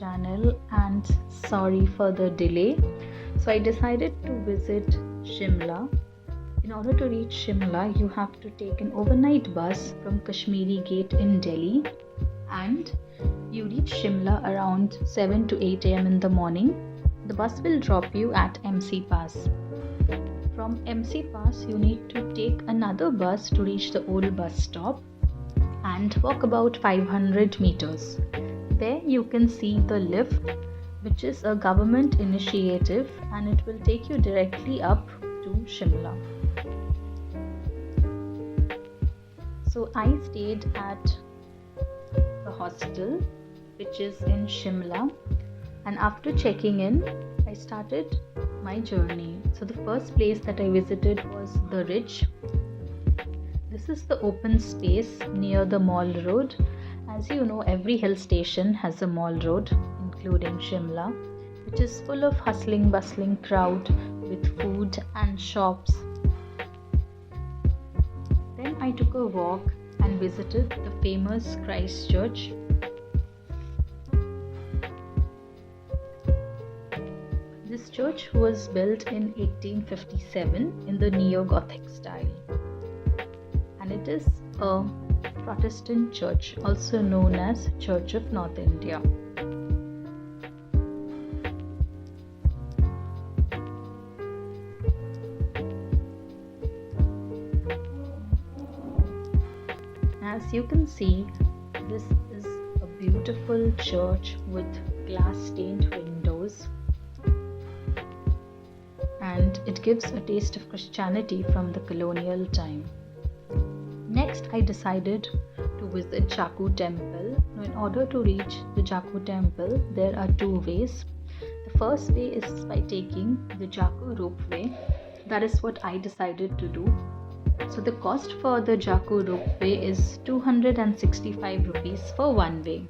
channel, and sorry for the delay. So I decided to visit Shimla. In order to reach Shimla, you have to take an overnight bus from Kashmiri Gate in Delhi, and you reach Shimla around 7 to 8 am in the morning. The bus will drop you at MC Pass. From MC Pass, you need to take another bus to reach the old bus stop and walk about 500 meters. There you can see the lift, which is a government initiative, and it will take you directly up to Shimla. So I stayed at the hostel, which is in Shimla, and after checking in, I started my journey. So the first place that I visited was the Ridge. This is the open space near the Mall Road. As you know, every hill station has a mall road, including Shimla, which is full of hustling, bustling crowd with food and shops. Then I took a walk and visited the famous Christ Church. This church was built in 1857 in the neo-Gothic style, and it is a Protestant church, also known as Church of North India. As you can see, this is a beautiful church with glass-stained windows, and it gives a taste of Christianity from the colonial time. Next, I decided to visit Jaku Temple. Now, in order to reach the Jaku Temple, there are two ways. The first way is by taking the Jaku ropeway. That is what I decided to do. So the cost for the Jaku ropeway is 265 rupees for one way.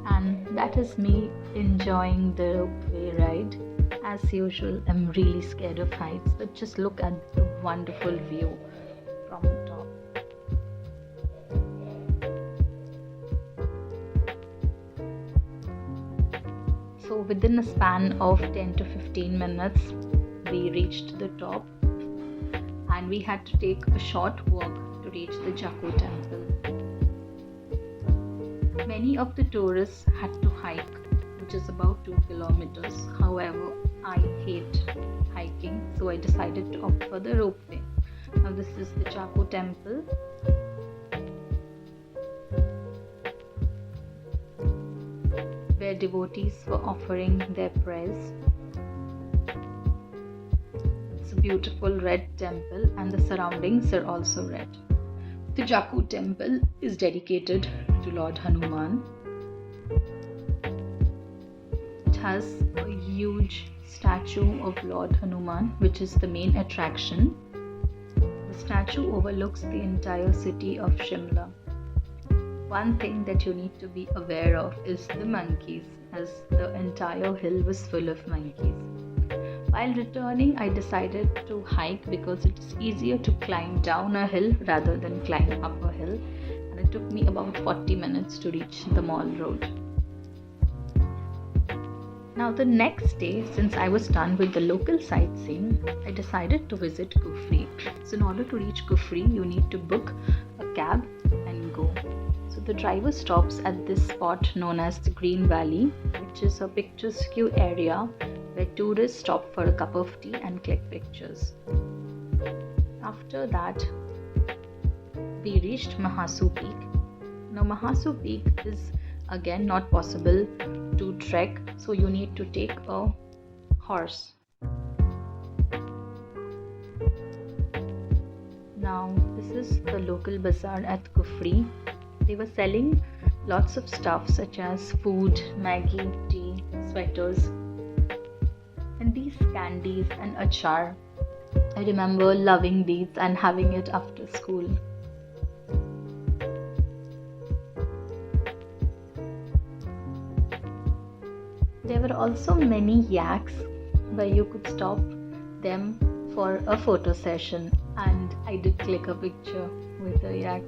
And that is me enjoying the ropeway ride. As usual, I'm really scared of heights, but just look at the wonderful view from the top. So within a span of 10 to 15 minutes, we reached the top, and we had to take a short walk to reach the Jaku temple. Many of the tourists had to hike, which is about 2 kilometers. However, I hate hiking, so I decided to opt for the ropeway. Now this is the Jaku temple. Where devotees were offering their prayers. It's a beautiful red temple, and the surroundings are also red. The Jaku temple is dedicated to Lord Hanuman. It has a huge statue of Lord Hanuman, which is the main attraction. The statue overlooks the entire city of Shimla. One thing that you need to be aware of is the monkeys, as the entire hill was full of monkeys. While returning, I decided to hike because it is easier to climb down a hill rather than climb up a hill, and it took me about 40 minutes to reach the Mall Road. Now the next day, since I was done with the local sightseeing, I decided to visit Kufri. So in order to reach Kufri, you need to book a cab and go. So the driver stops at this spot known as the Green Valley, which is a picturesque area where tourists stop for a cup of tea and click pictures. After that, we reached Mahasu Peak. Now Mahasu Peak is again not possible to trek, so you need to take a horse. Now this is the local bazaar at Kufri. They were selling lots of stuff such as food, Maggi, tea, sweaters, and these candies and achar. I remember loving these and having it after school. There were also many yaks where you could stop them for a photo session, and I did click a picture with a yak.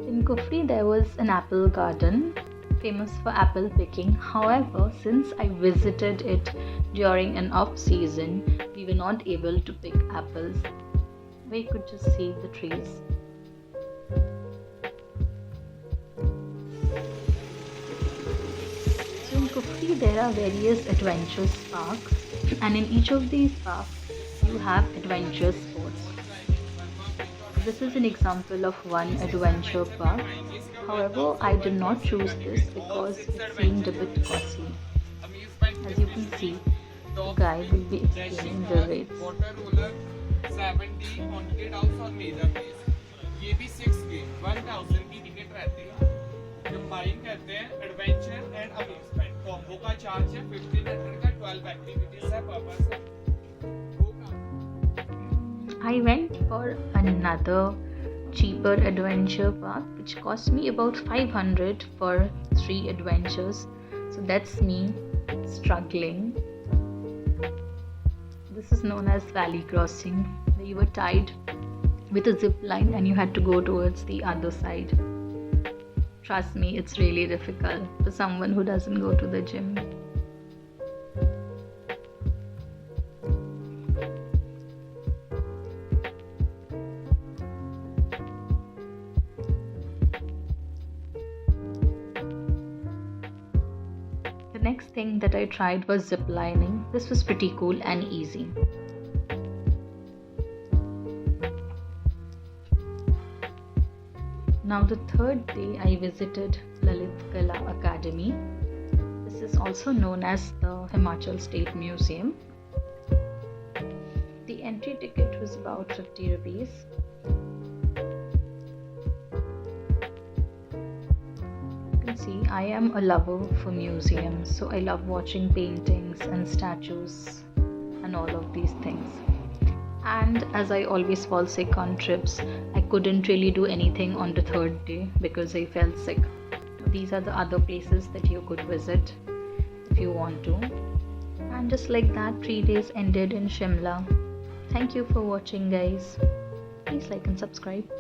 In in Kufri, there was an apple garden famous for apple picking. However, since I visited it during an off season, we were not able to pick apples. We could just see the trees. So in Kufri, there are various adventure parks, and in each of these parks, you have adventure sports. This is an example of one adventure park. However, I did not choose this because it seemed a bit costly. As you can see, the guy will be explaining the rates. Water roller 70 haunted house और major place ये भी 6 game 1000 की ticket रहती है combine कहते हैं adventure and amusement combo का charge है 1500 का 12 एक्टिविटीज है पर्पस है I went for another cheaper adventure park which cost me about 500 for 3 adventures. So that's me struggling. This is known as valley crossing, where you were tied with a zip line and you had to go towards the other side. Trust me, it's really difficult for someone who doesn't go to the gym. The next thing that I tried was zip lining. This was pretty cool and easy. Now the third day I visited Lalit Kala Academy. This is also known as the Himachal State Museum. The entry ticket was about 50 rupees. See, I am a lover for museums, so I love watching paintings and statues and all of these things. And as I always fall sick on trips, I couldn't really do anything on the third day because I felt sick. These are the other places that you could visit if you want to. And just like that, 3 days ended in Shimla. Thank you for watching, guys. Please like and subscribe.